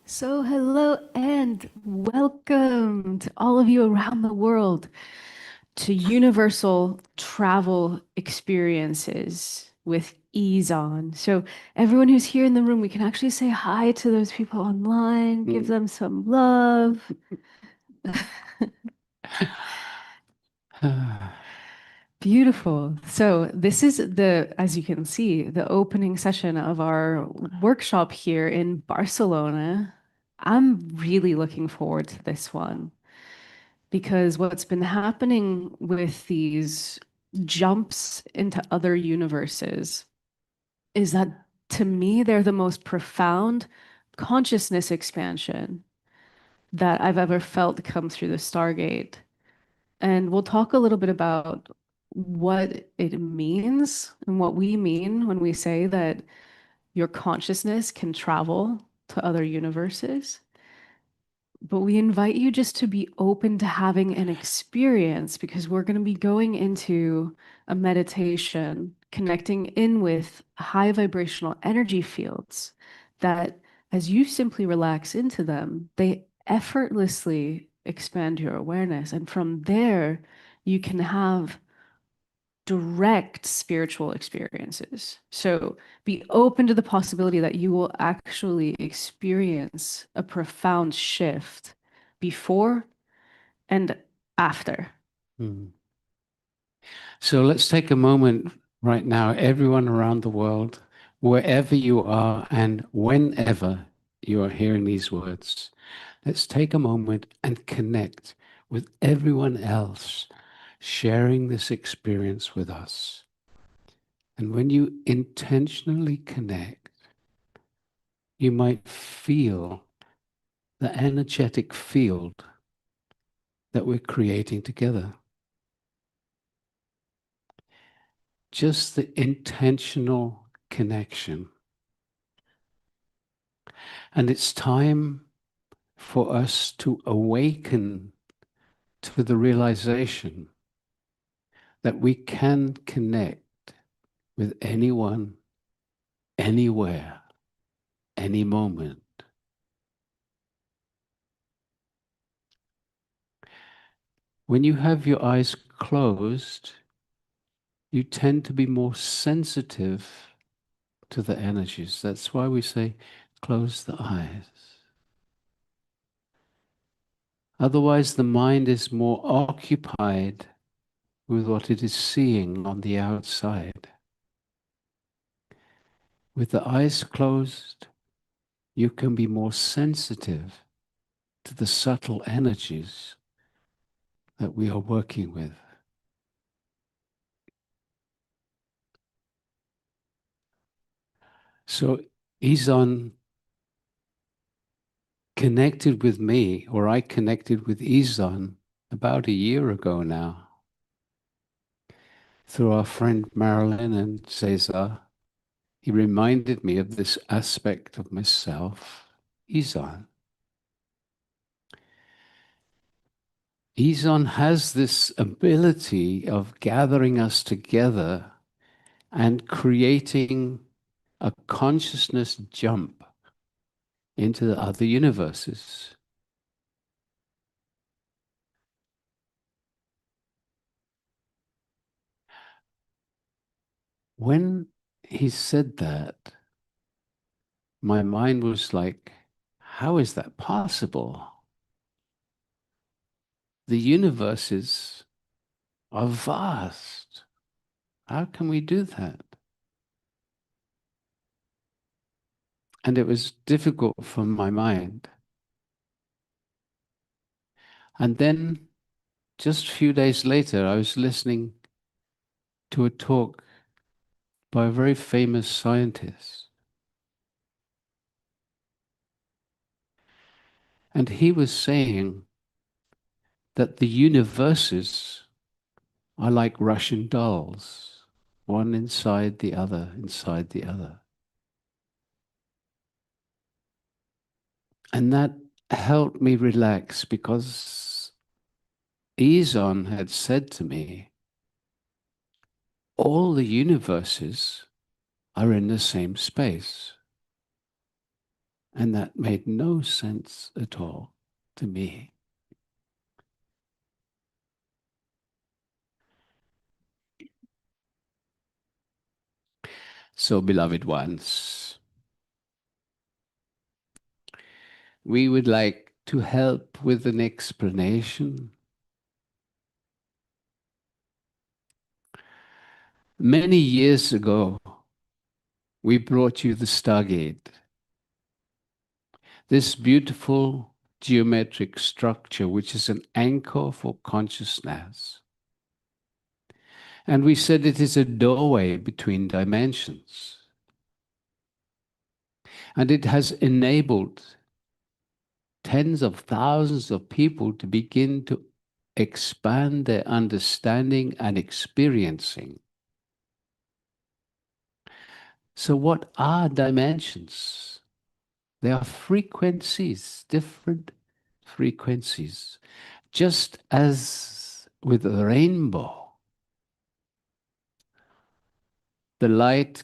So hello and welcome to all of you around the world to Universal Travel Experiences with Eezon. So everyone who's here in the room, we can actually say hi to those people online, give them some love. Beautiful. So this is as you can see, the opening session of our workshop here in Barcelona. I'm really looking forward to this one because what's been happening with these jumps into other universes is that to me, they're the most profound consciousness expansion that I've ever felt come through the Stargate. And we'll talk a little bit about what it means and what we mean when we say that your consciousness can travel to other universes. But we invite you just to be open to having an experience because we're going to be going into a meditation, connecting in with high vibrational energy fields that, as you simply relax into them, they effortlessly expand your awareness. And from there, you can have direct spiritual experiences. So be open to the possibility that you will actually experience a profound shift before and after. So let's take a moment right now, everyone around the world, wherever you are and whenever you are hearing these words, let's take a moment and connect with everyone else sharing this experience with us. And when you intentionally connect, you might feel the energetic field that we're creating together. Just the intentional connection. And it's time for us to awaken to the realization that we can connect with anyone, anywhere, any moment. When you have your eyes closed, you tend to be more sensitive to the energies. That's why we say, close the eyes. Otherwise, the mind is more occupied with what it is seeing on the outside. With the eyes closed, you can be more sensitive to the subtle energies that we are working with. So Eezon connected with me, or I connected with Eezon about a year ago now, through our friend Marilyn and Cesar. He reminded me of this aspect of myself, Eezon. Eezon has this ability of gathering us together and creating a consciousness jump into the other universes. When he said that, my mind was like, how is that possible? The universes are vast. How can we do that? And it was difficult for my mind. And then just a few days later, I was listening to a talk by a very famous scientist. And he was saying that the universes are like Russian dolls, one inside the other, inside the other. And that helped me relax because Eezon had said to me, all the universes are in the same space. And that made no sense at all to me. So, beloved ones, we would like to help with an explanation. Many years ago, we brought you the Stargate, this beautiful geometric structure, which is an anchor for consciousness. And we said it is a doorway between dimensions. And it has enabled tens of thousands of people to begin to expand their understanding and experiencing. So what are dimensions? They are frequencies, different frequencies. Just as with a rainbow, the light,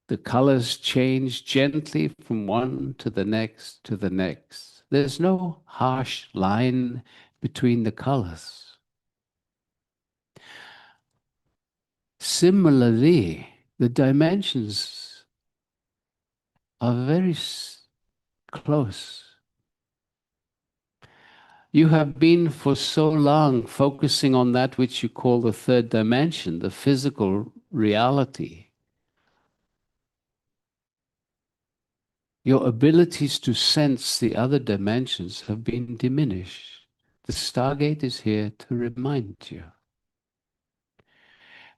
the colors change gently from one to the next to the next. There's no harsh line between the colors. Similarly, the dimensions are very close. You have been for so long focusing on that which you call the third dimension, the physical reality. Your abilities to sense the other dimensions have been diminished. The Stargate is here to remind you.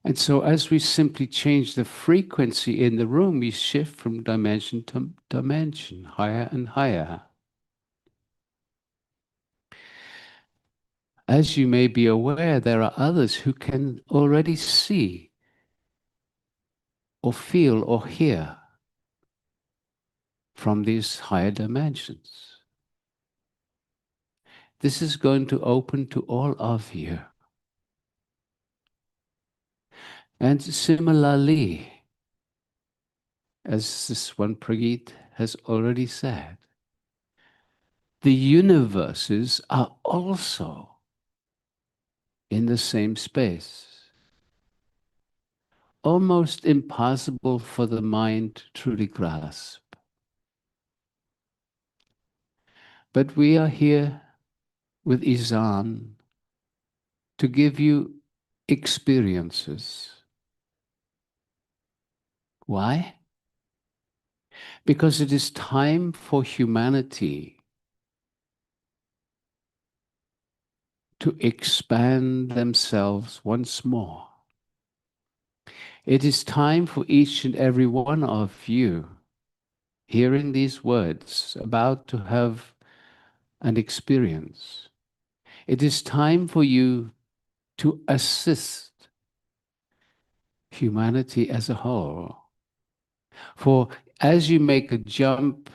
And so as we simply change the frequency in the room, we shift from dimension to dimension, higher and higher. As you may be aware, there are others who can already see or feel or hear from these higher dimensions. This is going to open to all of you. And similarly, as this one Pragit has already said, the universes are also in the same space. Almost impossible for the mind to truly grasp. But we are here with Eezon to give you experiences. Why? Because it is time for humanity to expand themselves once more. It is time for each and every one of you, hearing these words, about to have an experience. It is time for you to assist humanity as a whole. For as you make a jump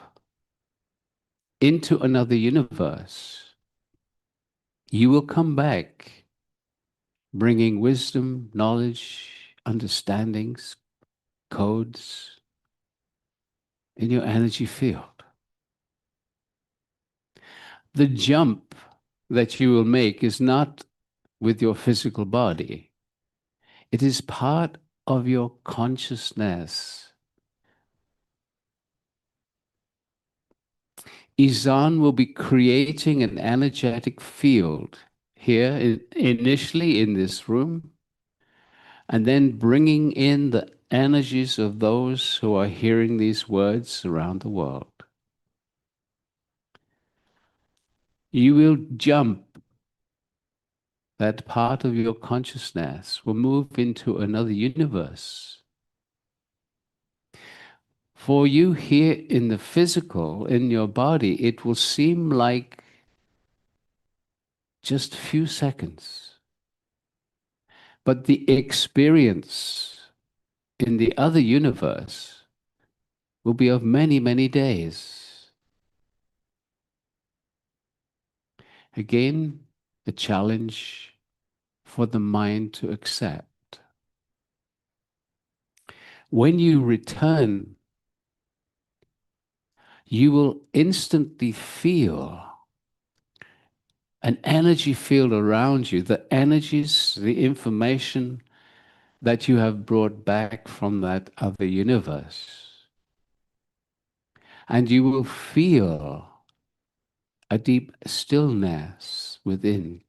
into another universe, You will come back bringing wisdom, knowledge, understandings, codes in your energy field. The jump that you will make is not with your physical body. It is part of your consciousness. Eezon will be creating an energetic field here, initially in this room, and then bringing in the energies of those who are hearing these words around the world. You will jump. That part of your consciousness will move into another universe. For you here in the physical, in your body, it will seem like just a few seconds. But the experience in the other universe will be of many, many days. Again, a challenge for the mind to accept. When you return, you will instantly feel an energy field around you, the energies, the information that you have brought back from that other universe. And you will feel a deep stillness within.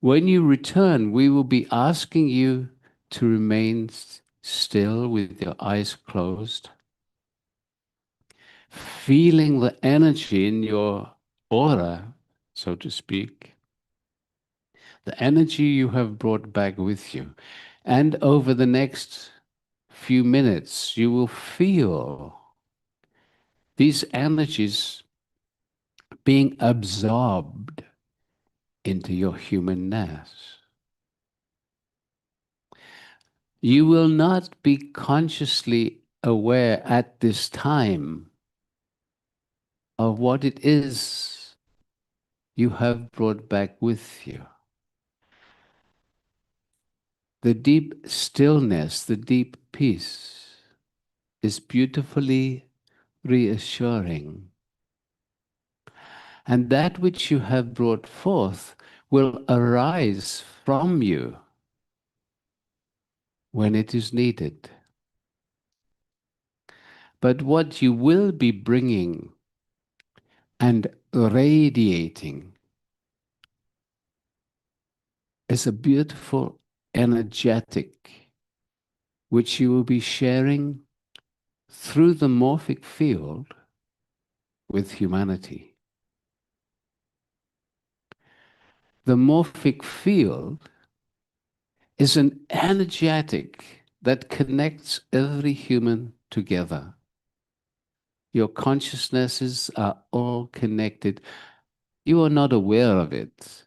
When you return, we will be asking you to remain still with your eyes closed, feeling the energy in your aura, so to speak, the energy you have brought back with you. And over the next few minutes, you will feel these energies being absorbed into your humanness. You will not be consciously aware at this time of what it is you have brought back with you. The deep stillness, the deep peace is beautifully reassuring. And that which you have brought forth will arise from you when it is needed. But what you will be bringing and radiating is a beautiful energetic which you will be sharing through the morphic field with humanity. The morphic field is an energetic that connects every human together. Your consciousnesses are all connected. You are not aware of it,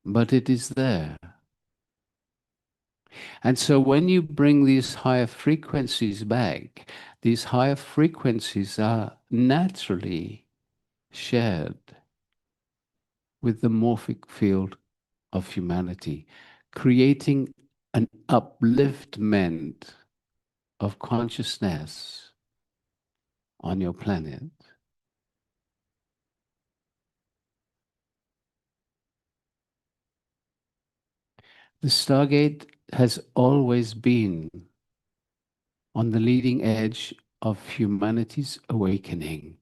but it is there. And so when you bring these higher frequencies back, these higher frequencies are naturally shared with the morphic field of humanity, creating an upliftment of consciousness on your planet. The Stargate has always been on the leading edge of humanity's awakening.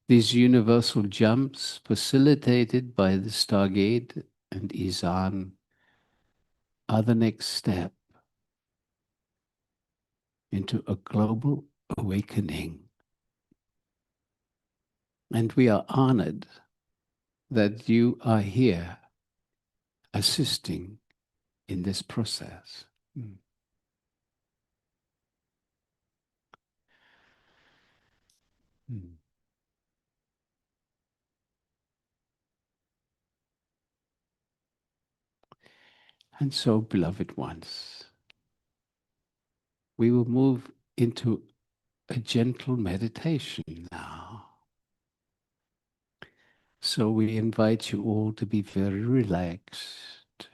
These universal jumps, facilitated by the Stargate and Eezon, are the next step into a global awakening. And we are honored that you are here assisting in this process. Mm. Mm. And so, beloved ones, we will move into a gentle meditation now. So we invite you all to be very relaxed.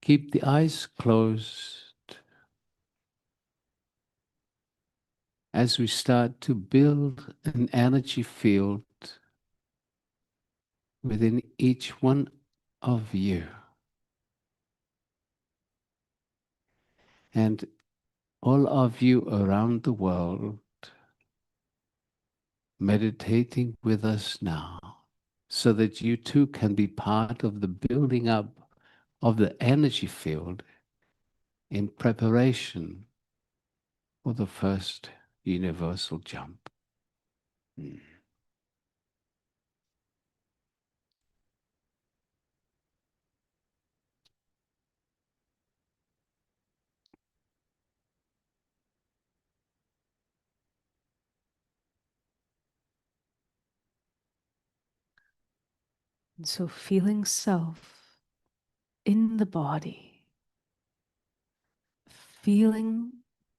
Keep the eyes closed as we start to build an energy field within each one of you. And all of you around the world meditating with us now, so that you too can be part of the building up of the energy field in preparation for the first universal jump. Mm. And so feeling self in the body, feeling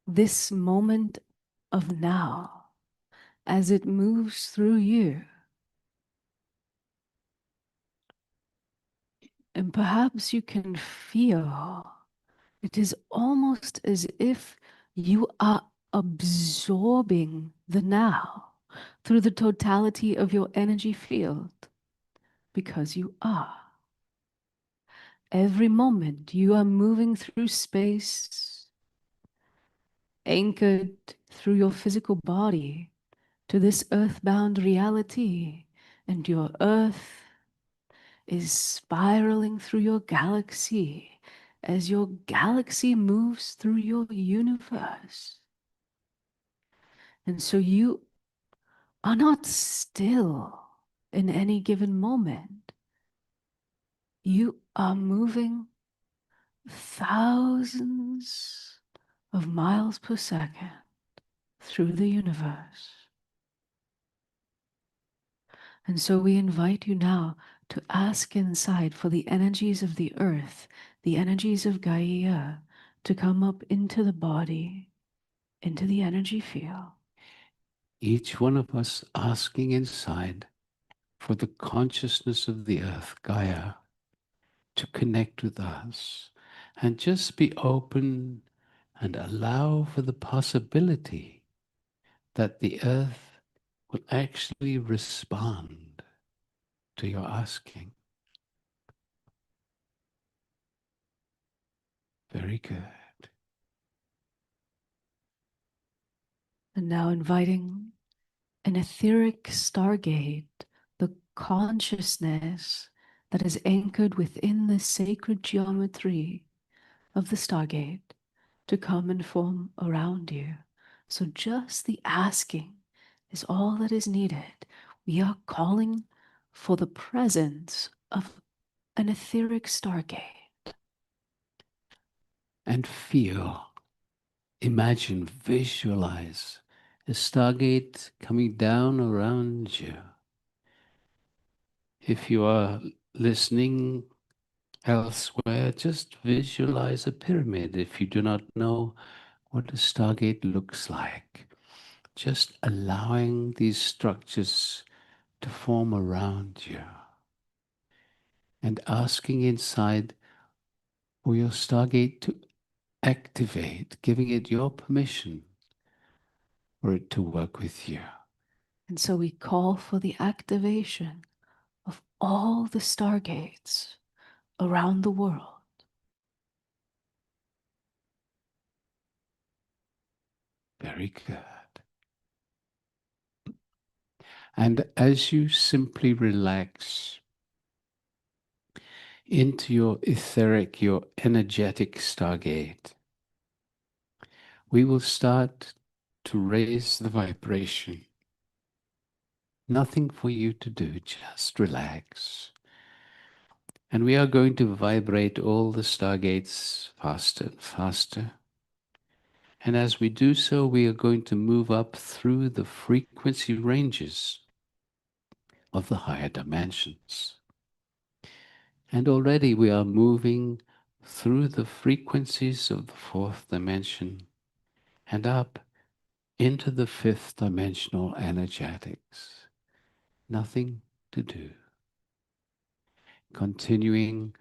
this moment of now as it moves through you. And perhaps you can feel it is almost as if you are absorbing the now through the totality of your energy field, because you are. Every moment you are moving through space, anchored through your physical body to this earthbound reality, and your earth is spiraling through your galaxy as your galaxy moves through your universe. And so you are not still in any given moment. You are moving thousands of miles per second through the universe. And so we invite you now to ask inside for the energies of the earth, the energies of Gaia, to come up into the body, into the energy field. Each one of us asking inside for the consciousness of the earth, Gaia, to connect with us, and just be open and allow for the possibility that the earth will actually respond to your asking. Very good. And now inviting an etheric stargate, the consciousness that is anchored within the sacred geometry of the Stargate, to come and form around you. So just the asking is all that is needed. We are calling for the presence of an etheric Stargate. And feel, imagine, visualize a stargate coming down around you. If you are listening elsewhere, just visualize a pyramid. If you do not know what a stargate looks like, just allowing these structures to form around you and asking inside for your stargate to activate, giving it your permission for it to work with you. And so we call for the activation of all the Stargates around the world. Very good. And as you simply relax into your etheric, your energetic stargate, we will start to raise the vibration. Nothing for you to do, just relax. And we are going to vibrate all the stargates faster and faster. And as we do so, we are going to move up through the frequency ranges of the higher dimensions. And already we are moving through the frequencies of the fourth dimension and up into the fifth dimensional energetics. nothing to do. Continuing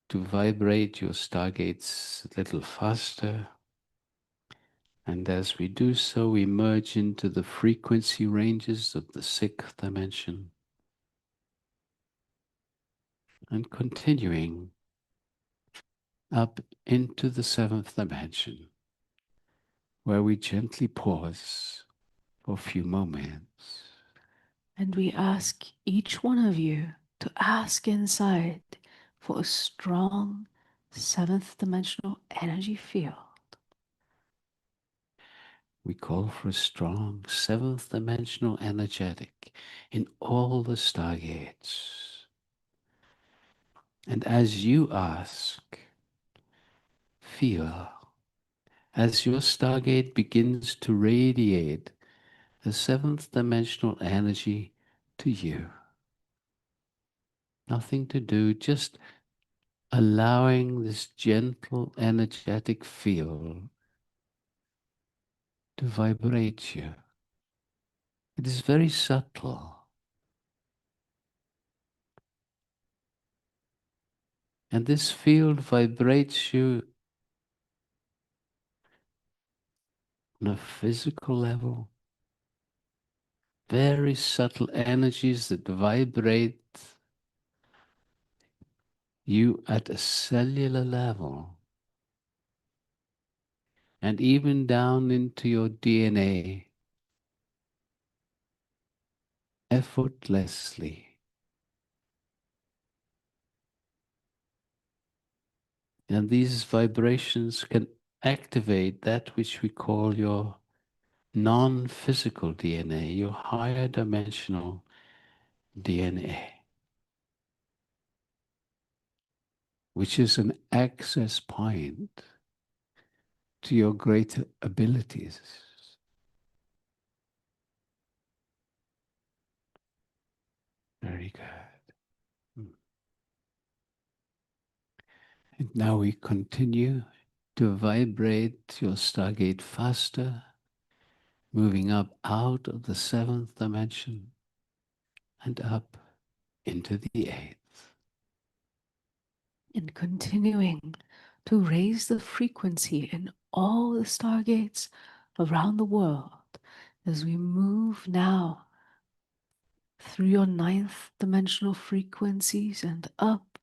to vibrate your stargates a little faster. And as we do so, we merge into the frequency ranges of the sixth dimension. And continuing up into the seventh dimension, where we gently pause for a few moments. And we ask each one of you to ask inside for a strong seventh dimensional energy field. We call for a strong seventh dimensional energetic in all the stargates. And as you ask, feel as your stargate begins to radiate the seventh dimensional energy to you. Nothing to do, just allowing this gentle energetic field to vibrate you. It is very subtle. And this field vibrates you on a physical level. Very subtle energies that vibrate you at a cellular level. And even down into your DNA, effortlessly. And these vibrations can activate that which we call your non-physical DNA, your higher dimensional DNA, which is an access point to your greater abilities. Very good. And now we continue to vibrate your stargate faster, moving up out of the seventh dimension and up into the eighth. And continuing to raise the frequency in all the stargates around the world as we move now through your ninth dimensional frequencies and up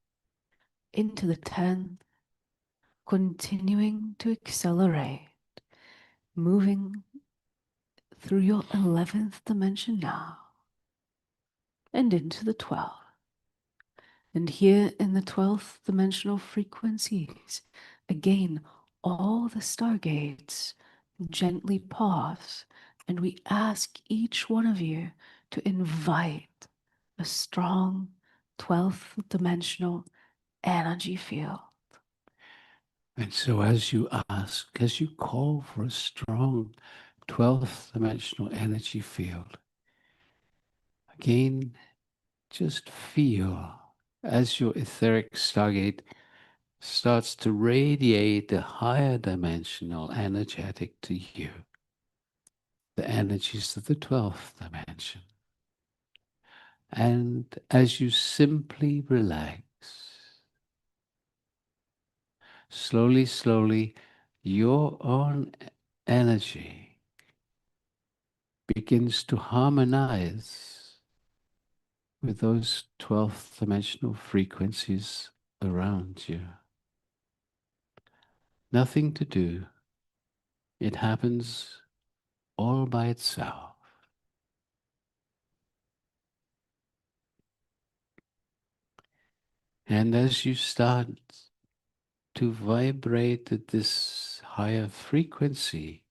into the 10th, continuing to accelerate, moving through your 11th dimension now and into the 12th. And here in the 12th dimensional frequencies, again, all the stargates gently pause, and we ask each one of you to invite a strong 12th dimensional energy field. And so as you ask, as you call for a strong 12th dimensional energy field, again, just feel as your etheric stargate starts to radiate the higher dimensional energetic to you, the energies of the 12th dimension. And as you simply relax, slowly, slowly, your own energy begins to harmonize with those 12th dimensional frequencies around you. Nothing to do. It happens all by itself. And as you start to vibrate at this higher frequency,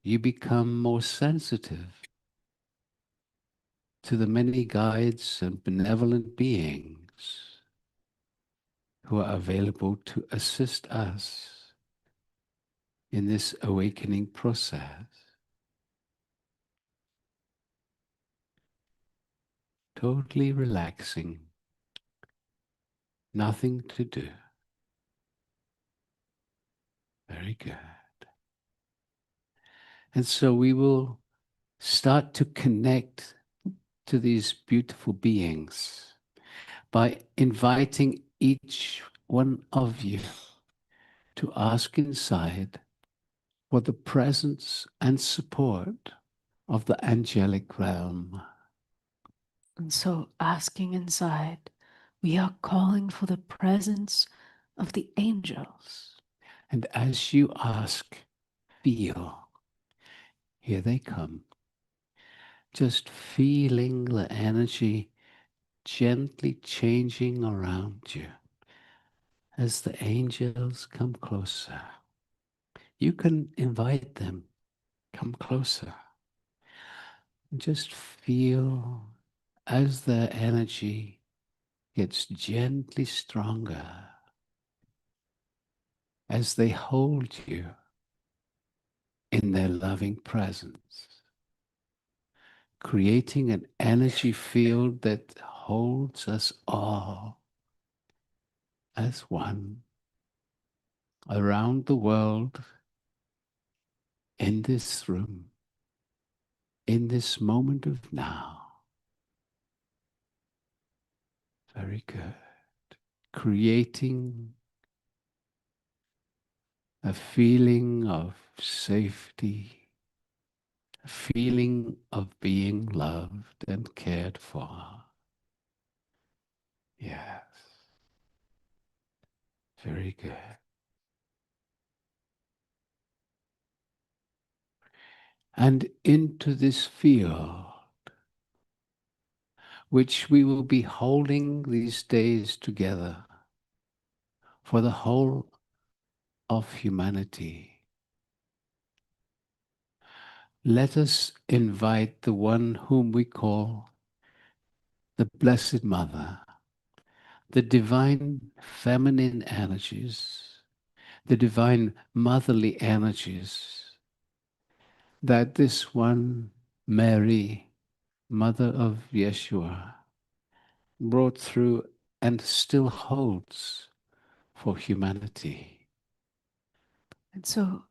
you become more sensitive to the many guides and benevolent beings who are available to assist us in this awakening process. Totally relaxing, nothing to do. Very good. And so we will Start to connect to these beautiful beings by inviting each one of you to ask inside for the presence and support of the angelic realm. And so, asking inside, we are calling for the presence of the angels. And as you ask, feel, here they come. Just feeling the energy gently changing around you as the angels come closer. You can invite them, come closer. Just feel as their energy gets gently stronger as they hold you in their loving presence, creating an energy field that holds us all as one around the world, in this room, in this moment of now. Very good. Creating a feeling of safety, a feeling of being loved and cared for. Yes. Very good. And into this field, which we will be holding these days together for the whole of humanity. Let us invite the one whom we call the Blessed Mother, the divine feminine energies, the divine motherly energies that this one Mary, Mother of Yeshua, brought through and still holds for humanity. And so,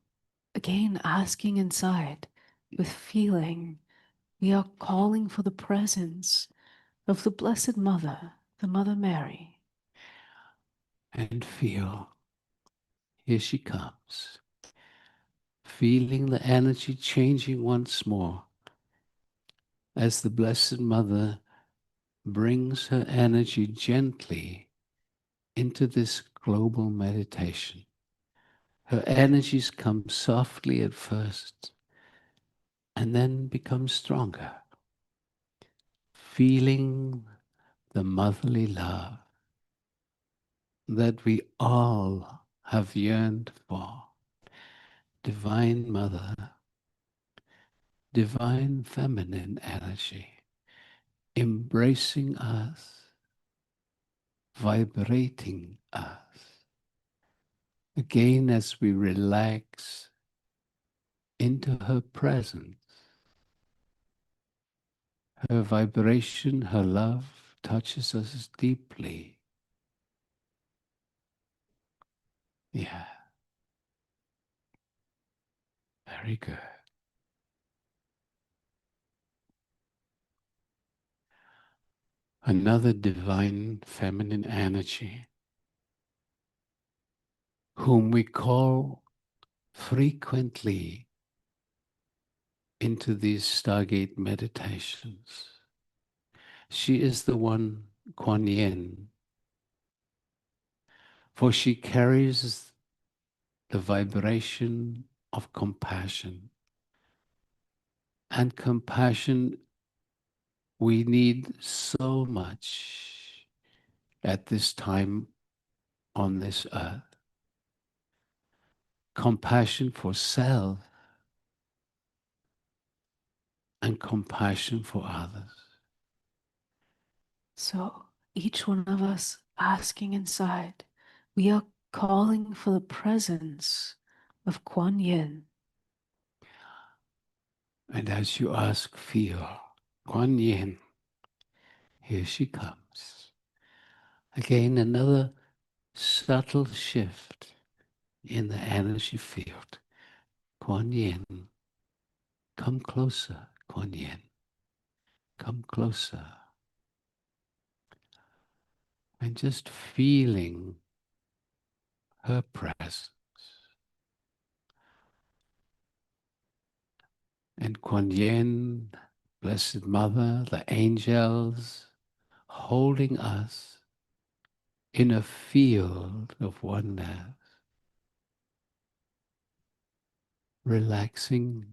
again, asking inside with feeling, we are calling for the presence of the Blessed Mother, the Mother Mary. And feel, here she comes, feeling the energy changing once more as the Blessed Mother brings her energy gently into this global meditation. Her energies come softly at first and then become stronger, feeling the motherly love that we all have yearned for. Divine Mother, divine feminine energy, embracing us, vibrating us. Again, as we relax into her presence, her vibration, her love touches us deeply. Yeah, very good. Another divine feminine energy, whom we call frequently into these Stargate meditations. She is the one, Kuan Yin, for she carries the vibration of compassion. And compassion we need so much at this time on this earth. Compassion for self and compassion for others. So, each one of us asking inside, we are calling for the presence of Kuan Yin. And as you ask, feel, Kuan Yin, here she comes. Again, another subtle shift in the energy field. Kuan Yin, come closer. Kuan Yin, come closer. And just feeling her presence. And Kuan Yin, Blessed Mother, the angels, holding us in a field of oneness, relaxing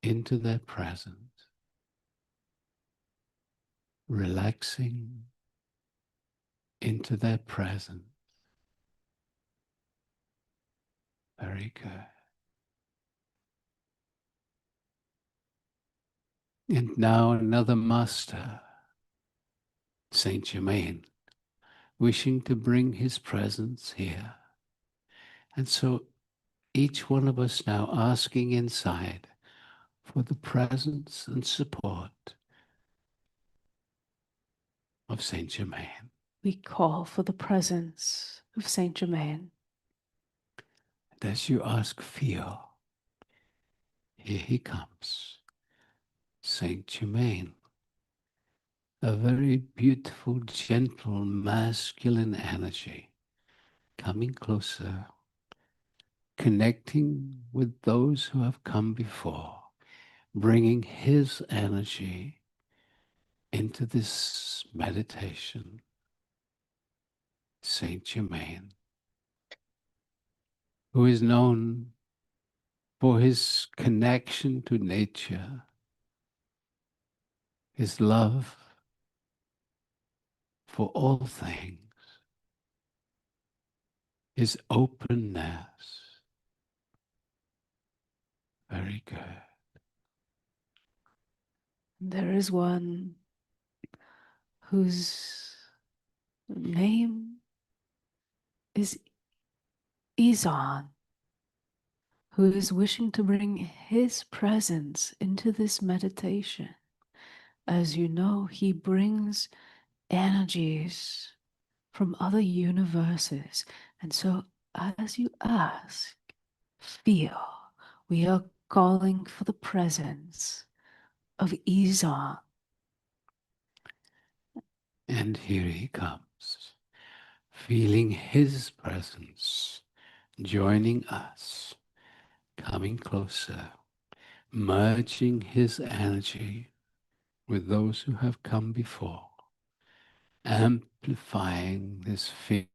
into their presence, relaxing into their presence. Very good. And now another master, Saint Germain, wishing to bring his presence here. And so each one of us now asking inside for the presence and support of Saint Germain. We call for the presence of Saint Germain. And as you ask, feel, here he comes, Saint Germain, a very beautiful, gentle, masculine energy coming closer, connecting with those who have come before, bringing his energy into this meditation. Saint Germain, who is known for his connection to nature, his love for all things, his openness. Very good. There is one whose name is Eezon, who is wishing to bring his presence into this meditation. As you know, he brings energies from other universes. And so, as you ask, feel, we are calling for the presence of Eezon. And here he comes, feeling his presence, joining us, coming closer, merging his energy with those who have come before, amplifying this feeling.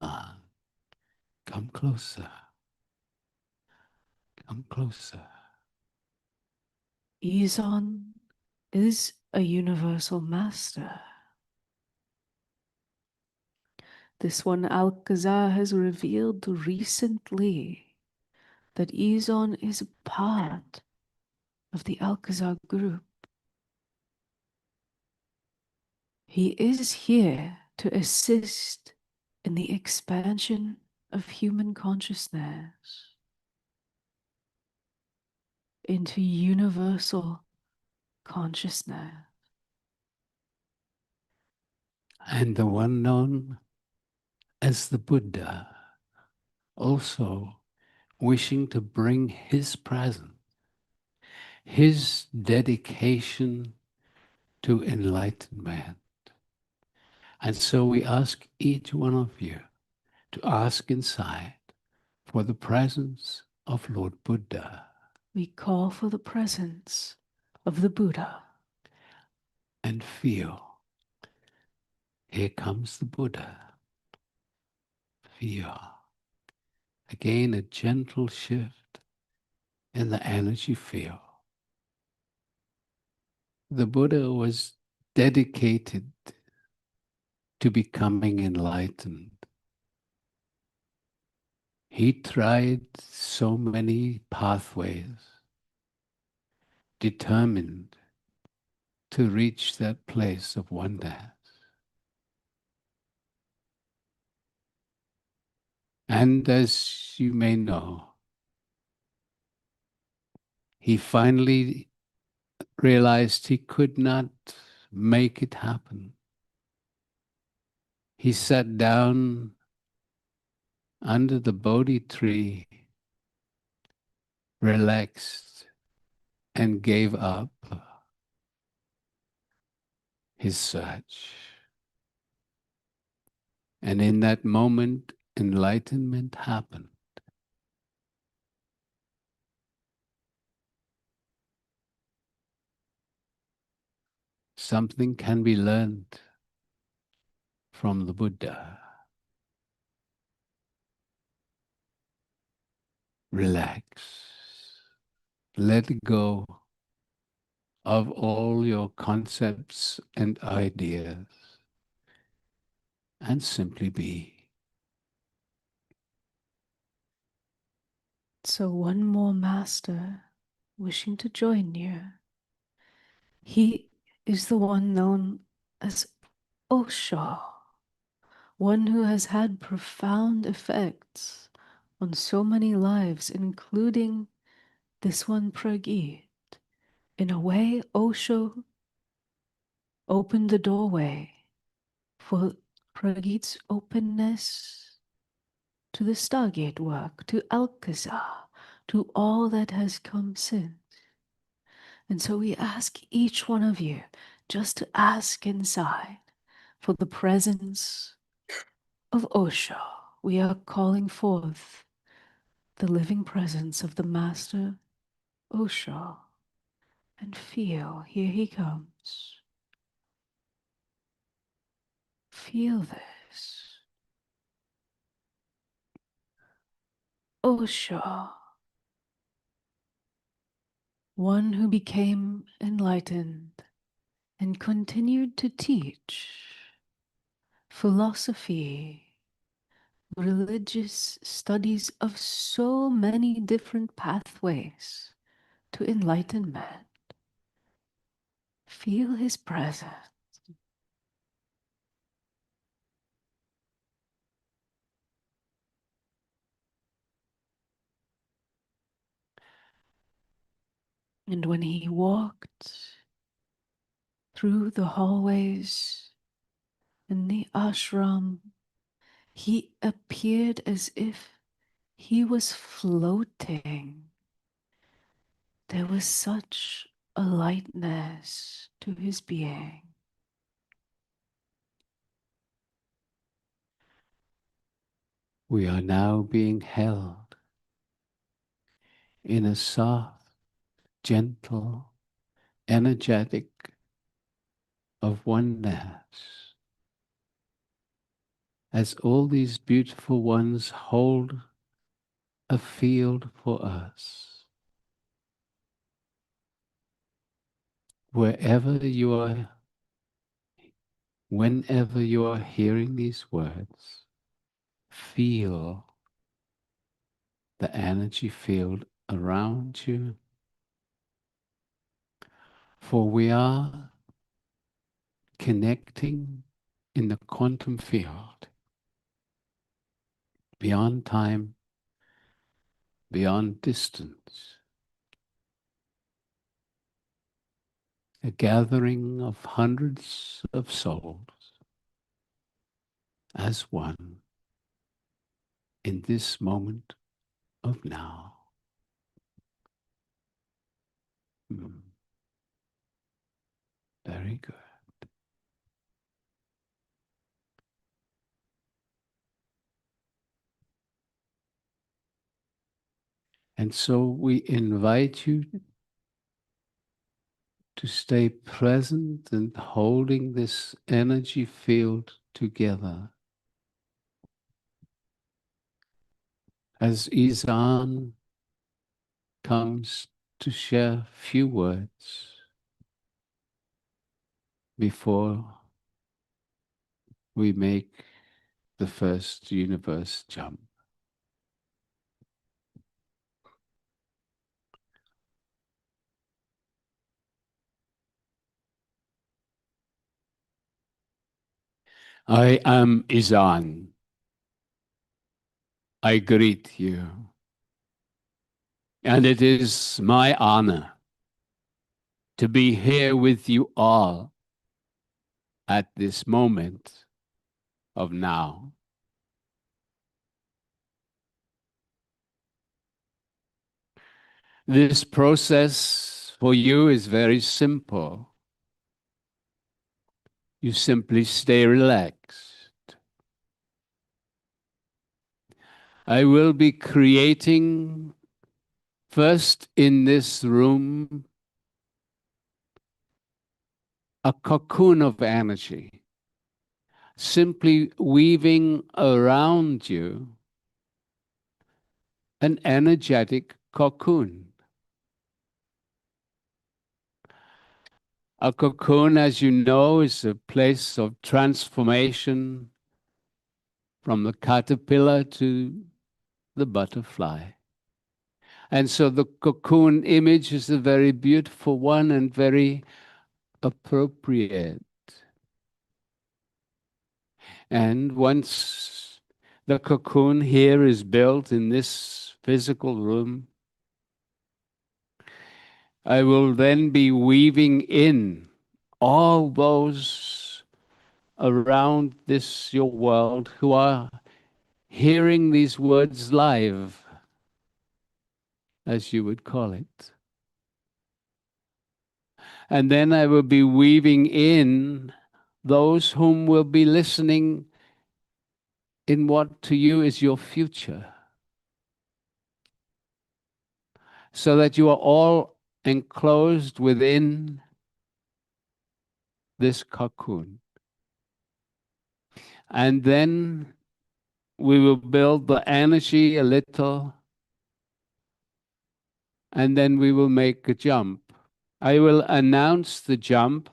Come closer, come closer. Eezon is a universal master. This one Alcazar has revealed recently that Eezon is part of the Alcazar group. He is here to assist in the expansion of human consciousness into universal consciousness. And the one known as the Buddha, also wishing to bring his presence, his dedication to enlightenment. And so we ask each one of you to ask inside for the presence of Lord Buddha. We call for the presence of the Buddha. And feel, here comes the Buddha. Feel. Again, a gentle shift in the energy field. The Buddha was dedicated to becoming enlightened. He tried so many pathways, determined to reach that place of oneness. And as you may know, he finally realized he could not make it happen. He sat down under the Bodhi tree relaxed, and gave up his search. And in that moment, enlightenment happened. Something can be learned from the Buddha. Relax. Let go of all your concepts and ideas and simply be. So one more master wishing to join you. He is the one known as Osho, one who has had profound effects on so many lives, including this one, Pragit. In a way, Osho opened the doorway for Pragit's openness to the Stargate work, to Alcazar, to all that has come since. And so we ask each one of you just to ask inside for the presence of Osho. We are calling forth the living presence of the Master Osho. And feel, here he comes. Feel this. Osho, one who became enlightened and continued to teach philosophy, religious studies of so many different pathways to enlightenment. Feel his presence. And when he walked through the hallways in the ashram, he appeared as if he was floating. There was such a lightness to his being. We are now being held in a soft, gentle, energetic of oneness, as all these beautiful ones hold a field for us. Wherever you are, whenever you are hearing these words, feel the energy field around you. For we are connecting in the quantum field, beyond time, beyond distance. A gathering of hundreds of souls as one in this moment of now. Very good. And so we invite you to stay present and holding this energy field together. As Eezon comes to share a few words before we make the first universe jump. I am Eezon. I greet you. And it is my honor to be here with you all at this moment of now. This process for you is very simple. You simply stay relaxed. I will be creating first in this room a cocoon of energy, simply weaving around you an energetic cocoon. A cocoon, as you know, is a place of transformation from the caterpillar to the butterfly. And so the cocoon image is a very beautiful one and very appropriate. And once the cocoon here is built in this physical room, I will then be weaving in all those around this, your world, who are hearing these words live, as you would call it. And then I will be weaving in those whom will be listening in what to you is your future, so that you are all enclosed within this cocoon. And then we will build the energy a little, and then we will make a jump. I will announce the jump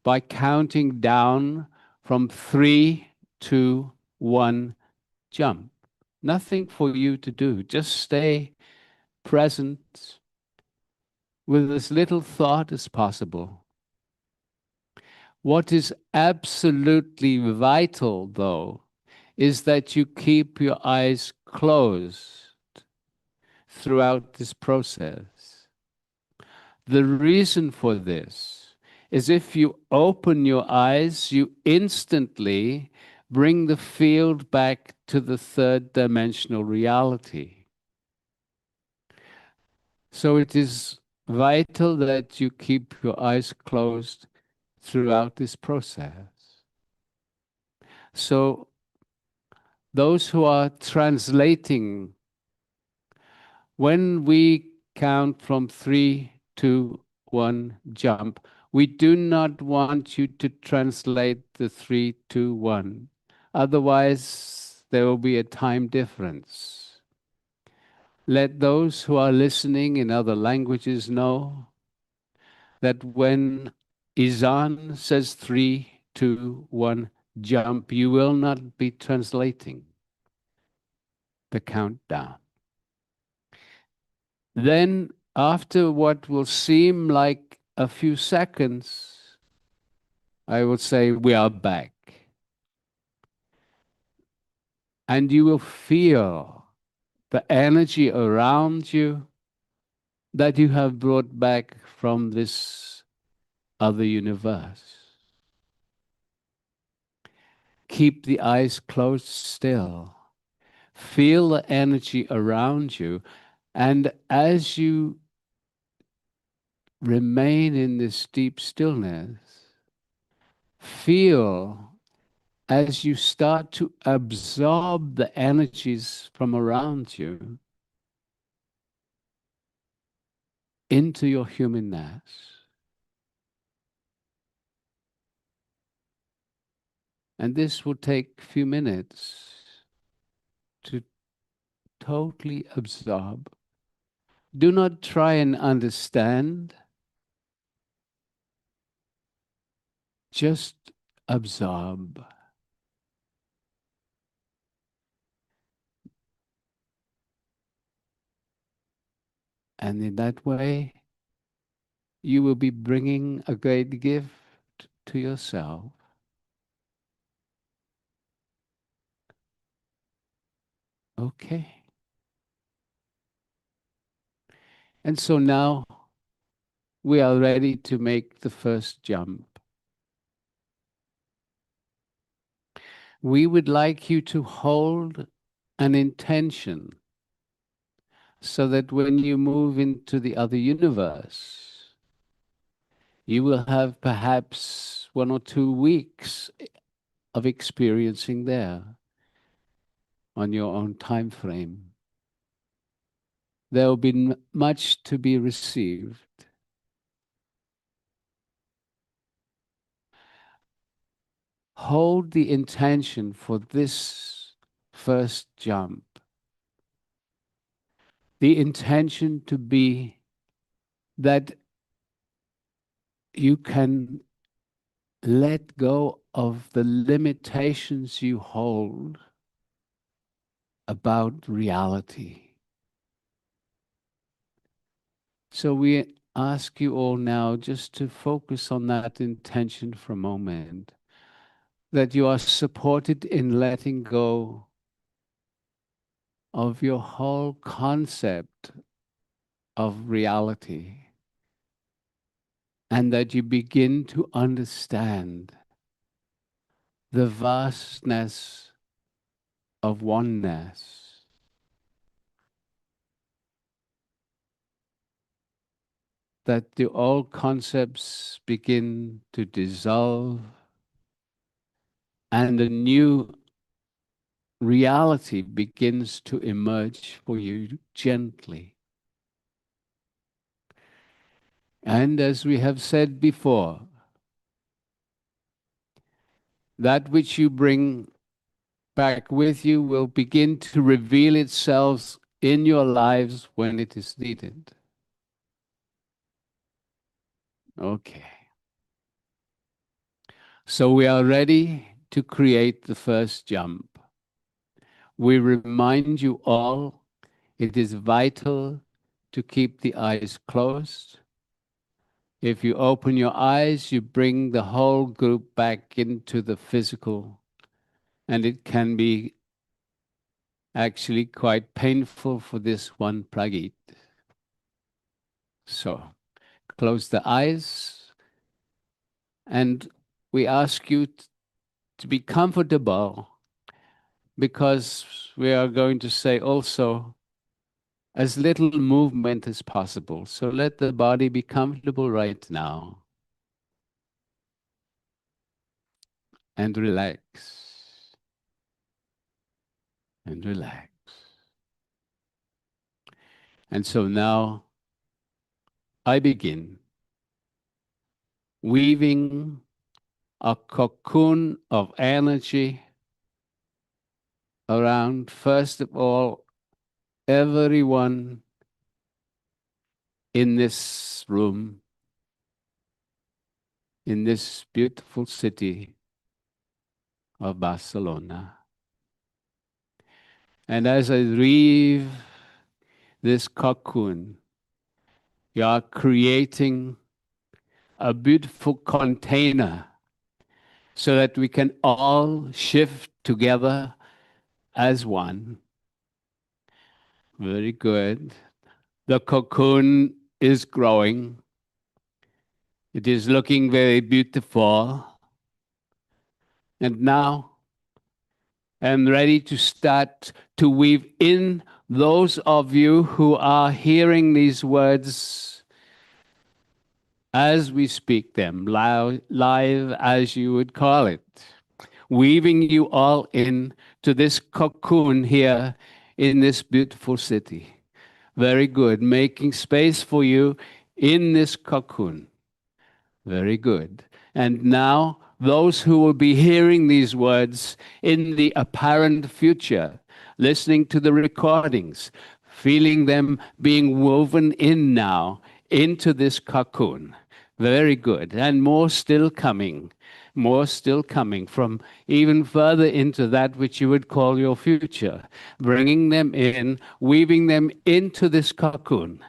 by counting down from 3, 2, 1, jump. Nothing for you to do. Just stay present with as little thought as possible. What is absolutely vital, though, is that you keep your eyes closed throughout this process. The reason for this is if you open your eyes, you instantly bring the field back to the third dimensional reality. So it is vital that you keep your eyes closed throughout this process. So those who are translating, when we count from 3, 2, 1, jump, we do not want you to translate the 3, 2, 1. Otherwise, there will be a time difference. Let those who are listening in other languages know that when Eezon says 3, 2, 1, jump, you will not be translating the countdown. Then, after what will seem like a few seconds, I will say, we are back. And you will feel the energy around you that you have brought back from this other universe. Keep the eyes closed still. Feel the energy around you. And as you remain in this deep stillness, feel as you start to absorb the energies from around you into your humanness. And this will take a few minutes to totally absorb. Do not try and understand. Just absorb. And in that way, you will be bringing a great gift to yourself. Okay. And so now we are ready to make the first jump. We would like you to hold an intention so that when you move into the other universe, you will have perhaps 1 or 2 weeks of experiencing there on your own time frame. There will be much to be received. Hold the intention for this first jump. The intention to be that you can let go of the limitations you hold about reality. So we ask you all now just to focus on that intention for a moment, that you are supported in letting go of your whole concept of reality, and that you begin to understand the vastness of oneness. That the old concepts begin to dissolve and a new reality begins to emerge for you gently. And as we have said before, that which you bring back with you will begin to reveal itself in your lives when it is needed. Okay. So we are ready to create the first jump. We remind you all, it is vital to keep the eyes closed. If you open your eyes, you bring the whole group back into the physical, and it can be actually quite painful for this one pragit. So, close the eyes, and we ask you to be comfortable, because we are going to say also as little movement as possible. So let the body be comfortable right now and relax and relax. And so now I begin weaving a cocoon of energy around, first of all, everyone in this room, in this beautiful city of Barcelona. And as I weave this cocoon, you are creating a beautiful container so that we can all shift together as one. Very good. The cocoon is growing. It is looking very beautiful. And now I'm ready to start to weave in those of you who are hearing these words as we speak them, live as you would call it, weaving you all in to this cocoon here in this beautiful city. Very good. Making space for you in this cocoon. Very good. And now, those who will be hearing these words in the apparent future, listening to the recordings, feeling them being woven in now into this cocoon. Very good. And more still coming. More still coming from even further into that which you would call your future. Bringing them in, weaving them into this cocoon.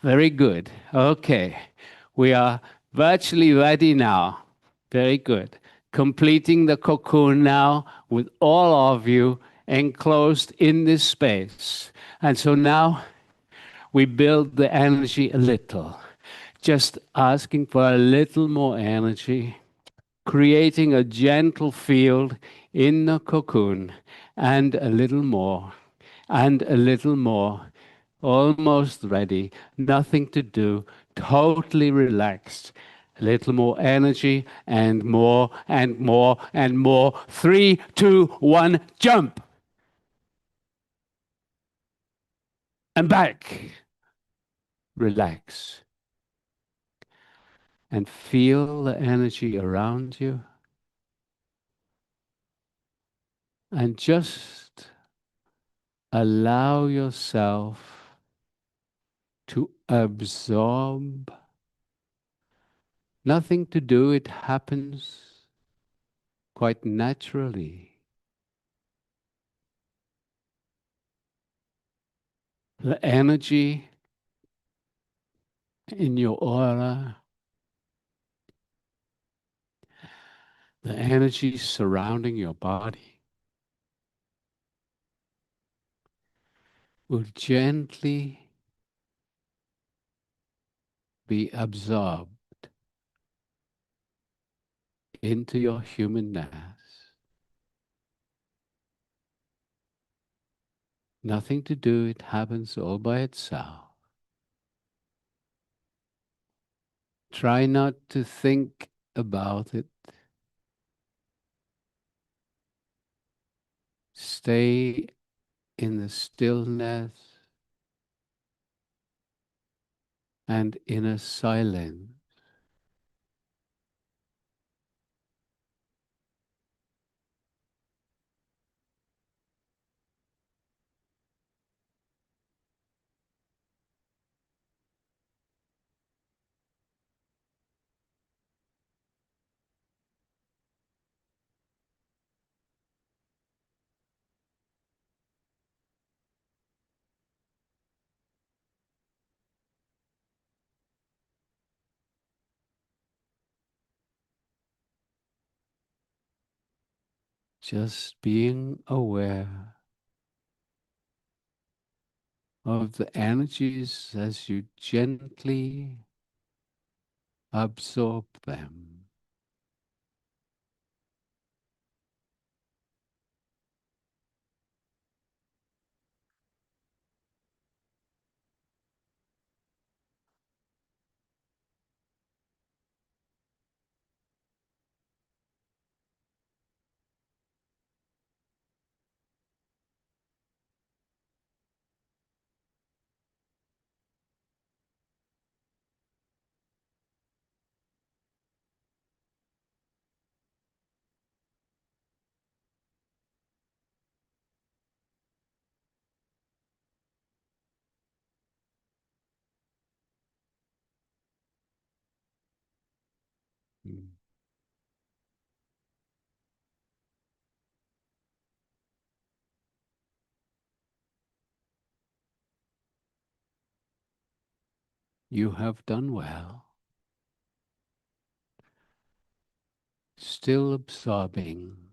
Very good. Okay. We are virtually ready now. Very good. Completing the cocoon now with all of you enclosed in this space. And so now we build the energy a little, just asking for a little more energy, creating a gentle field in the cocoon, and a little more, and a little more. almost ready, nothing to do, totally relaxed. A little more energy and more and more and more. 3, 2, 1, jump! And back. Relax. And feel the energy around you. And just allow yourself to absorb. Nothing to do, it happens quite naturally. The energy in your aura, the energy surrounding your body will gently be absorbed into your humanness. Nothing to do, it happens all by itself. Try not to think about it. Stay in the stillness and inner silence. Just being aware of the energies as you gently absorb them. Mm. You have done well. Still absorbing.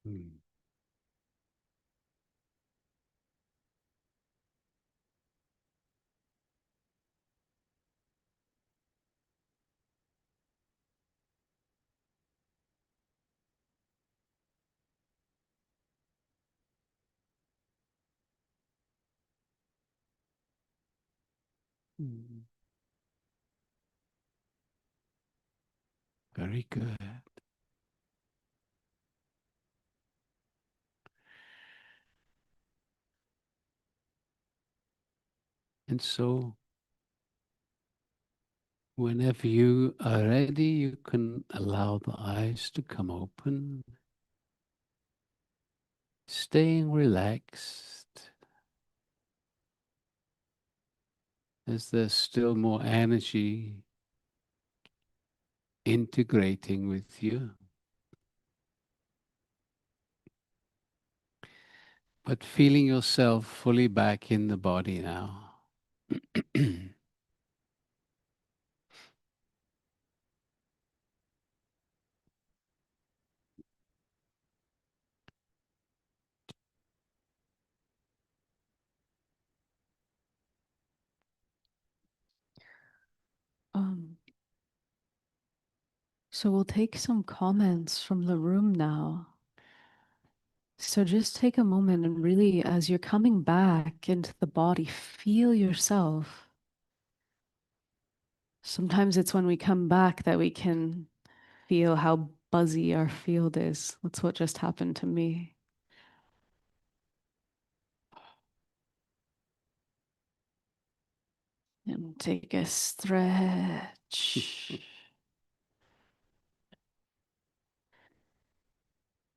Mm. Mm. Very good. And so, whenever you are ready, you can allow the eyes to come open, staying relaxed as there's still more energy integrating with you. But feeling yourself fully back in the body now. Um, so we'll take some comments from the room now. So just take a moment and really, as you're coming back into the body, feel yourself. Sometimes it's when we come back that we can feel how buzzy our field is. That's what just happened to me. And take a stretch.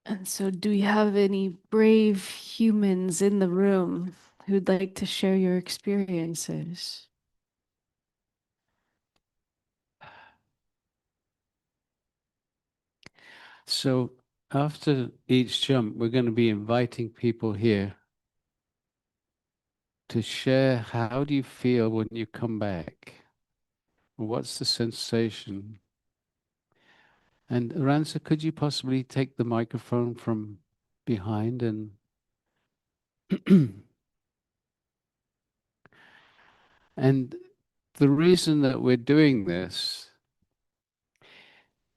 And so, do we have any brave humans in the room who'd like to share your experiences? So after each jump, we're going to be inviting people here to share how do you feel when you come back? What's the sensation? And Ransa, could you possibly take the microphone from behind and and the reason that we're doing this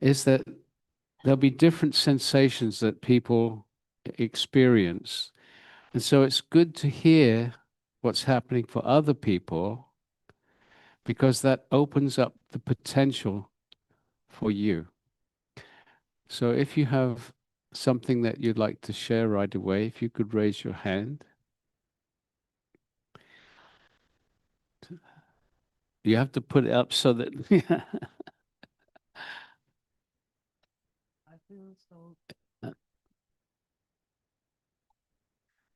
is that there'll be different sensations that people experience. And so it's good to hear what's happening for other people because that opens up the potential for you. So if you have something that you'd like to share right away, if you could raise your hand. You have to put it up so that I feel so.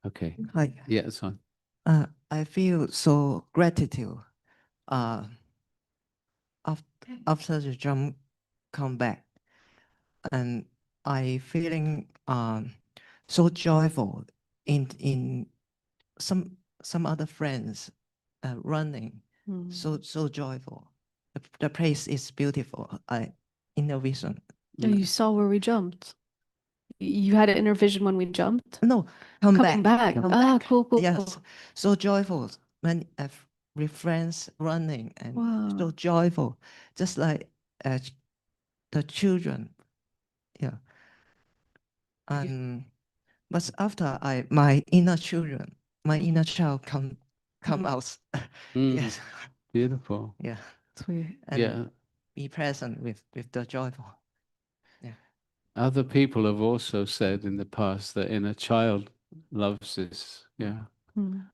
okay. Hi. Yeah, it's on. I feel so gratitude. After the jump come back, and I feeling so joyful in some other friends running. So joyful. The place is beautiful. In the vision. Oh, you saw where we jumped. You had an inner vision when we jumped? No, Coming back. Come Ah, back. cool, cool, Yes, cool. so joyful when with friends running and so Wow. joyful, just like the children. Yeah. And but after my inner children, my inner child come out. Yes. Beautiful. Yeah. Sweet. And Yeah. be present with the joyful. Yeah. Other people have also said in the past that inner child loves this. Yeah. Mm.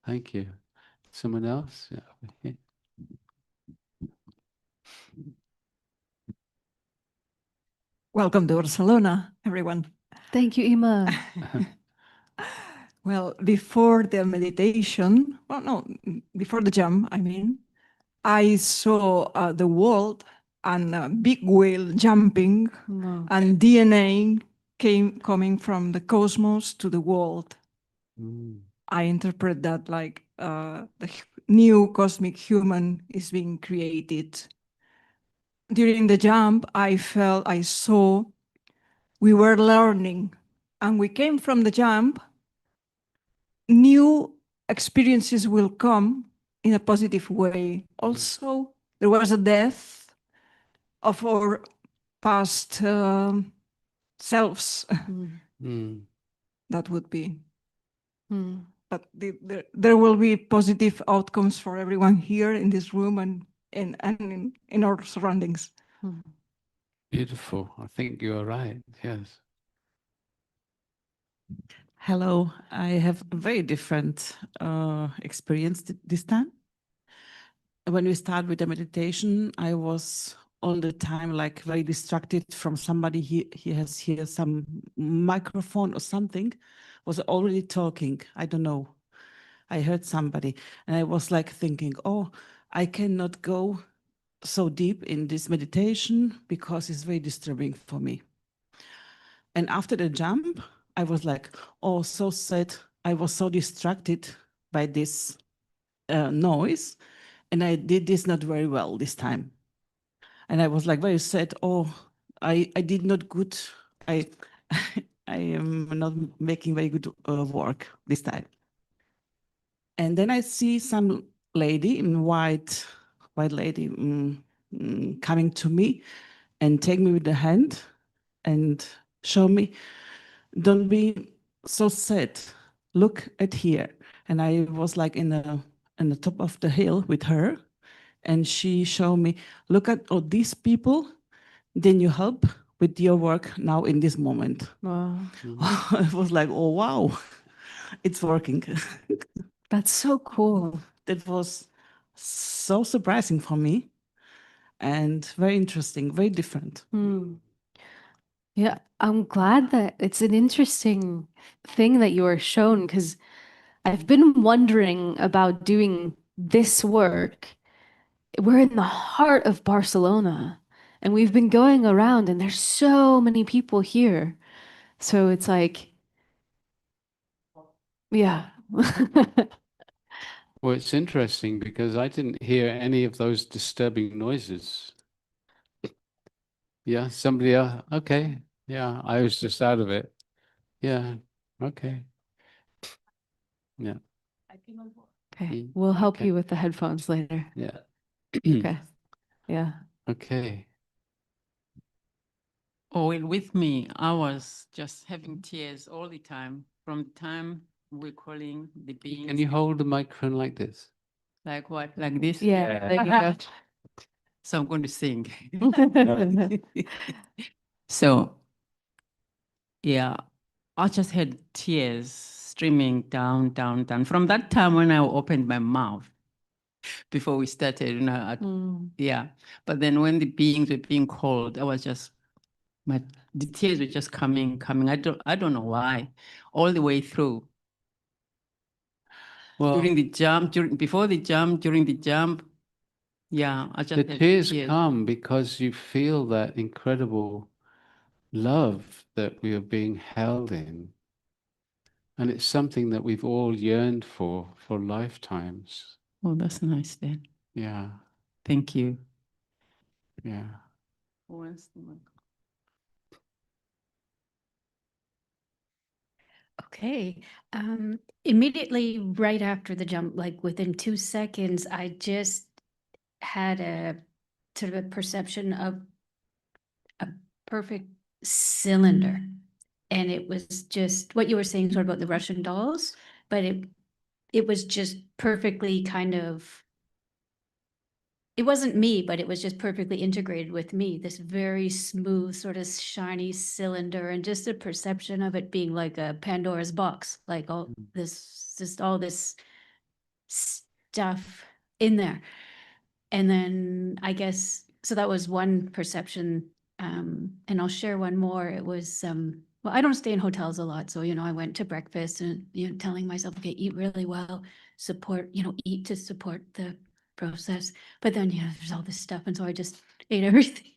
Thank you. Someone else? Yeah. Welcome to Barcelona, everyone. Thank you, Ima. Well, before the meditation, well, no, before the jump, I mean, I saw the world and a big whale jumping Wow. and DNA coming from the cosmos to the world. I interpret that like the new cosmic human is being created. During the jump, I saw we were learning, and we came from the jump. New experiences will come in a positive way. Also, there was a death of our past selves. That would be. But there will be positive outcomes for everyone here in this room and in our surroundings. Beautiful. I think you are right. Yes. Hello, I have a very different experience this time. When we start with the meditation, I was all the time like very distracted from somebody. He has here some microphone or something, was already talking. I don't know. I heard somebody and I was like thinking, oh, I cannot go so deep in this meditation because it's very disturbing for me. And after the jump, I was like, oh, so sad. I was so distracted by this noise, and I did this not very well this time. And I was like very sad. Oh, I did not good. I I am not making very good work this time. And then I see some lady in white lady coming to me and take me with the hand and show me, don't be so sad. Look at here. And I was like in the top of the hill with her, and she showed me, look at all these people, then you help with your work now in this moment. Wow. I was like, oh, wow, it's working. That's so cool. That was so surprising for me and very interesting, very different. Yeah, I'm glad that it's an interesting thing that you were shown, because I've been wondering about doing this work. We're in the heart of Barcelona, and we've been going around, and there's so many people here. So it's like, yeah. Well, it's interesting because I didn't hear any of those disturbing noises. Yeah, somebody else. Okay. Yeah, I was just out of it. Yeah. Okay. Yeah. Okay, we'll help Okay. you with the headphones later. Yeah. Okay. Yeah. Okay. Oh, well, with me, I was just having tears all the time from the time we're calling the beings. Can you hold the microphone like this? Like what? Like this? Yeah, there you go. So I'm going to sing. So, yeah, I just had tears streaming down, down, down. From that time when I opened my mouth before we started, yeah. But then when the beings were being called, I was just, the tears were just coming. I don't know why, all the way through. Well, During the jump, before the jump, during the jump, yeah, I just the had tears come because you feel that incredible love that we are being held in. And it's something that we've all yearned for lifetimes. Oh, that's nice then. Yeah. Thank you. Yeah. Okay. Immediately right after the jump, like within 2 seconds, I just had a sort of a perception of a perfect cylinder. And it was just what you were saying sort of about the Russian dolls, but it was just perfectly kind of, it wasn't me, but it was just perfectly integrated with me, this very smooth, sort of shiny cylinder, and just a perception of it being like a Pandora's box, like all this, just all this stuff in there. And then I guess, so that was one perception. And I'll share one more. It was, well, I don't stay in hotels a lot. So, I went to breakfast and, telling myself, okay, eat really well, support, eat to support the process. But then, there's all this stuff. And so I just ate everything.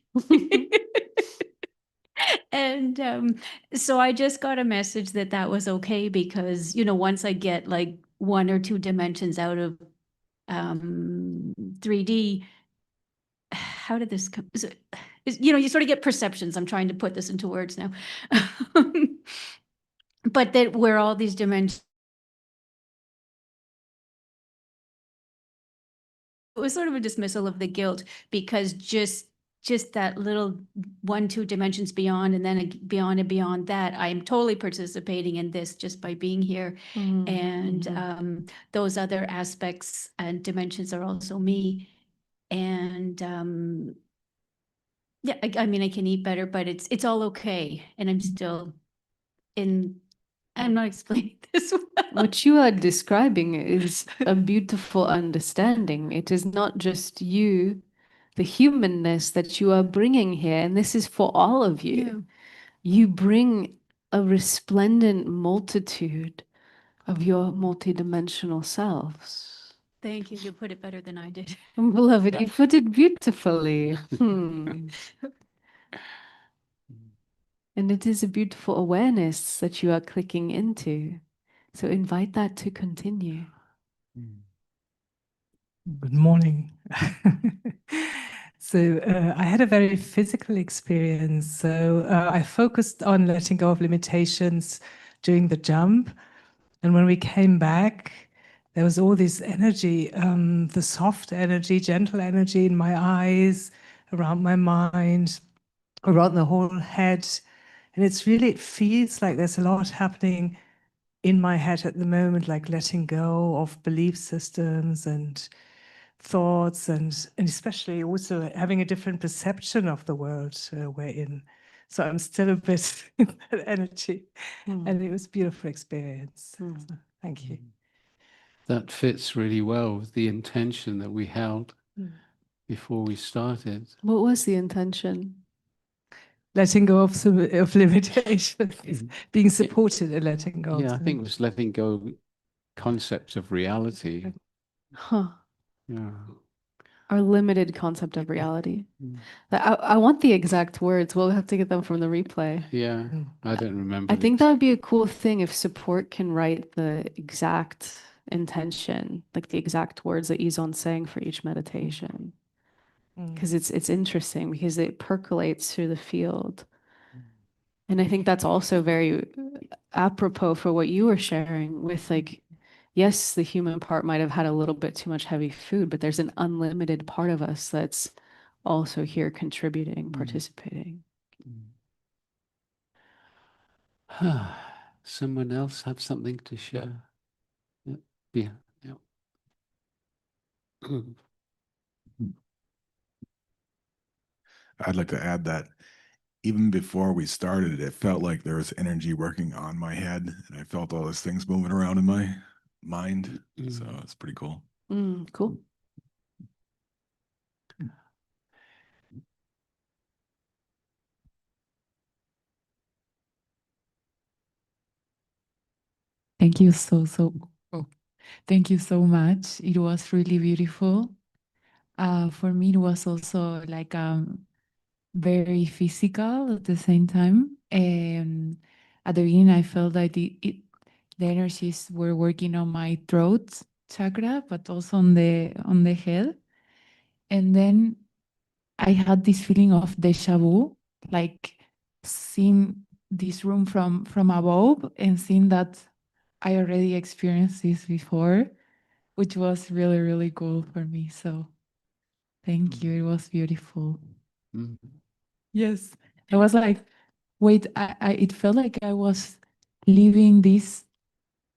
And so I just got a message that was okay, because, once I get like 1 or 2 dimensions out of 3D, how did this come? You sort of get perceptions. I'm trying to put this into words now. But that where all these dimensions, it was sort of a dismissal of the guilt, because just that little 1, 2 dimensions beyond, and then beyond and beyond that, I am totally participating in this just by being here. And those other aspects and dimensions are also me. And yeah, I mean, I can eat better, but it's all okay. And I'm still I'm not explaining this well. What you are describing is a beautiful understanding. It is not just you, the humanness that you are bringing here, and this is for all of you. Yeah. You bring a resplendent multitude of your multidimensional selves. Thank you. You put it better than I did. Beloved, you put it beautifully. And it is a beautiful awareness that you are clicking into. So invite that to continue. Good morning. So I had a very physical experience. So I focused on letting go of limitations during the jump. And when we came back, there was all this energy, the soft energy, gentle energy in my eyes, around my mind, around the whole head. And it feels like there's a lot happening in my head at the moment, like letting go of belief systems and thoughts, and especially also having a different perception of the world we're in. So I'm still a bit in that energy, and it was a beautiful experience. So thank you. That fits really well with the intention that we held before we started. What was the intention? Letting go of limitations, being supported in letting go. Yeah, I think it was letting go of concepts of reality. Huh. Yeah. Our limited concept of reality. I want the exact words. We'll have to get them from the replay. Yeah, I don't remember. I think that would be a cool thing if support can write the exact intention, like the exact words that Eezon's saying for each meditation. Because it's interesting because it percolates through the field. And I think that's also very apropos for what you were sharing with, like, yes, the human part might have had a little bit too much heavy food, but there's an unlimited part of us that's also here contributing, participating. Someone else have something to share? Yeah. I'd like to add that even before we started, it felt like there was energy working on my head, and I felt all those things moving around in my mind. So it's pretty cool. Cool. Thank you thank you so much. It was really beautiful. For me, it was also like very physical at the same time. And at the beginning, I felt that the energies were working on my throat chakra, but also on the head. And then I had this feeling of deja vu, like seeing this room from above and seeing that I already experienced this before, which was really, really cool for me. So thank you. It was beautiful. Yes. I was like, wait, it felt like I was living this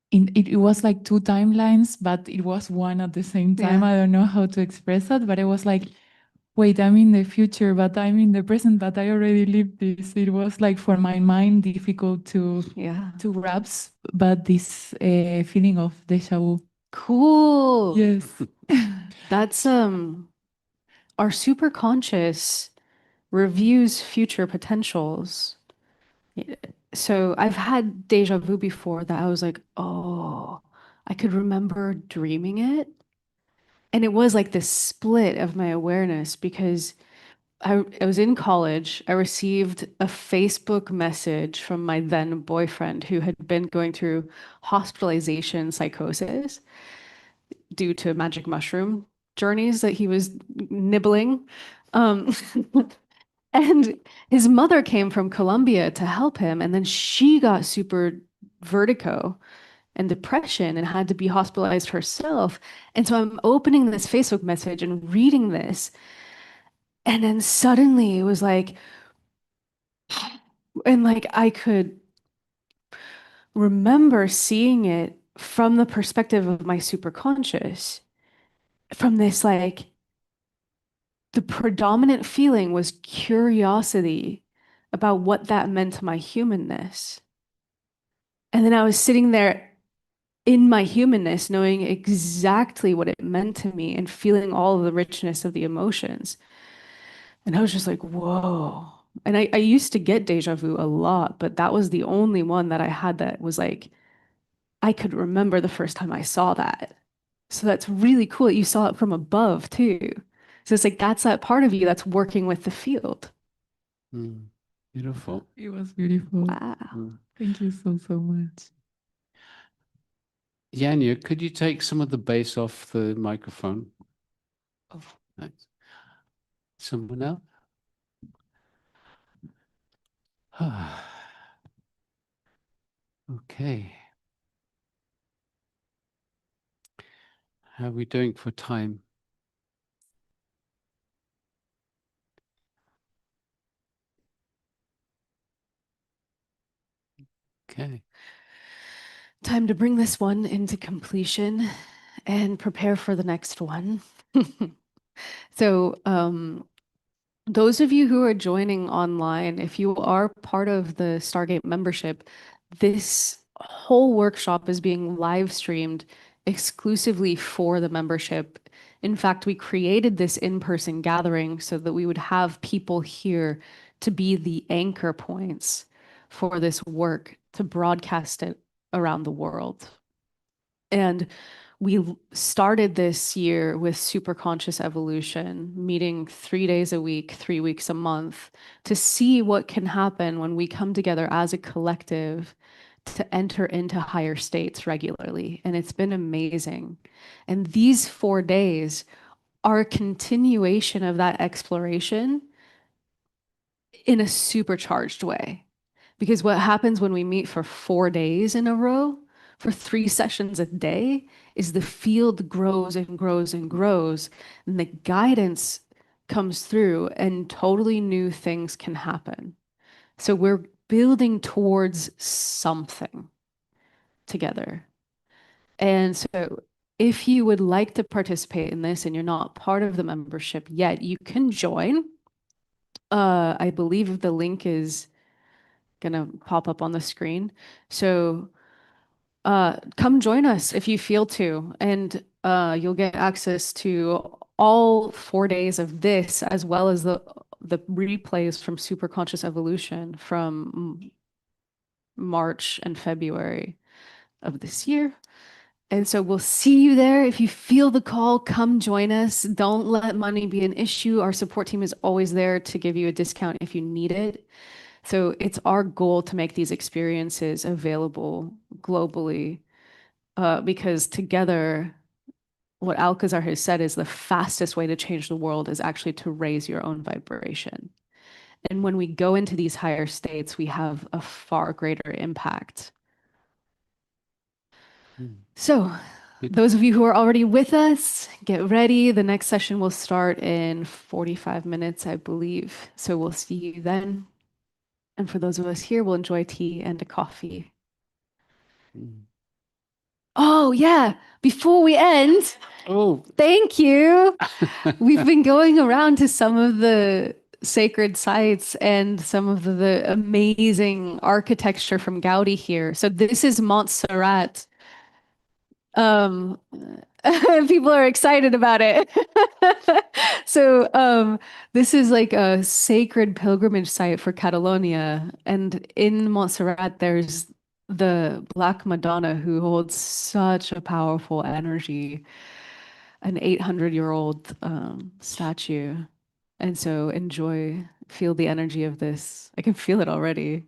it was like two timelines, but it was one at the same time. Yeah. I don't know how to express that, but I was like, wait, I'm in the future, but I'm in the present, but I already lived this. It was like for my mind difficult to grasp, but this feeling of deja vu. Cool. Yes. That's our superconscious reviews future potentials. So I've had deja vu before that I was like, oh, I could remember dreaming it. And it was like this split of my awareness because I was in college. I received a Facebook message from my then boyfriend who had been going through hospitalization psychosis due to magic mushroom journeys that he was nibbling. And his mother came from Colombia to help him. And then she got super vertigo and depression and had to be hospitalized herself. And so I'm opening this Facebook message and reading this. And then suddenly it was like, and like I could remember seeing it from the perspective of my superconscious, from this like, the predominant feeling was curiosity about what that meant to my humanness. And then I was sitting there in my humanness, knowing exactly what it meant to me and feeling all of the richness of the emotions. And I was just like, whoa. And I used to get deja vu a lot, but that was the only one that I had that was like, I could remember the first time I saw that. So that's really cool. You saw it from above too. So it's like that's that part of you that's working with the field. Beautiful. It was beautiful. Wow. Thank you so, so much. Yanya, could you take some of the bass off the microphone? Oh. Thanks. Someone else? Okay. How are we doing for time? Okay. Time to bring this one into completion and prepare for the next one. So, those of you who are joining online, if you are part of the Stargate membership, this whole workshop is being live streamed exclusively for the membership. In fact, we created this in-person gathering so that we would have people here to be the anchor points for this work, to broadcast it around the world. And we started this year with super conscious evolution, meeting 3 days a week, 3 weeks a month, to see what can happen when we come together as a collective to enter into higher states regularly. And it's been amazing. And these 4 days are a continuation of that exploration in a supercharged way. Because what happens when we meet for 4 days in a row, for 3 sessions a day, is the field grows and grows and grows, and the guidance comes through, and totally new things can happen. So we're building towards something together. And so if you would like to participate in this and you're not part of the membership yet, you can join. I believe the link is gonna pop up on the screen. So come join us if you feel to, and you'll get access to all 4 days of this, as well as the replays from Super Conscious Evolution from March and February of this year. And so we'll see you there. If you feel the call, come join us. Don't let money be an issue. Our support team is always there to give you a discount if you need it. So it's our goal to make these experiences available globally, because together, what Alcazar has said is the fastest way to change the world is actually to raise your own vibration. And when we go into these higher states, we have a far greater impact. So those of you who are already with us, get ready. The next session will start in 45 minutes, I believe. So we'll see you then. And for those of us here, we'll enjoy tea and a coffee. Oh, yeah. Before we end, thank you. We've been going around to some of the sacred sites and some of the amazing architecture from Gaudi here. So this is Montserrat. People are excited about it. So this is like a sacred pilgrimage site for Catalonia. And in Montserrat, there's the Black Madonna, who holds such a powerful energy, an 800-year-old statue. And so feel the energy of this. I can feel it already.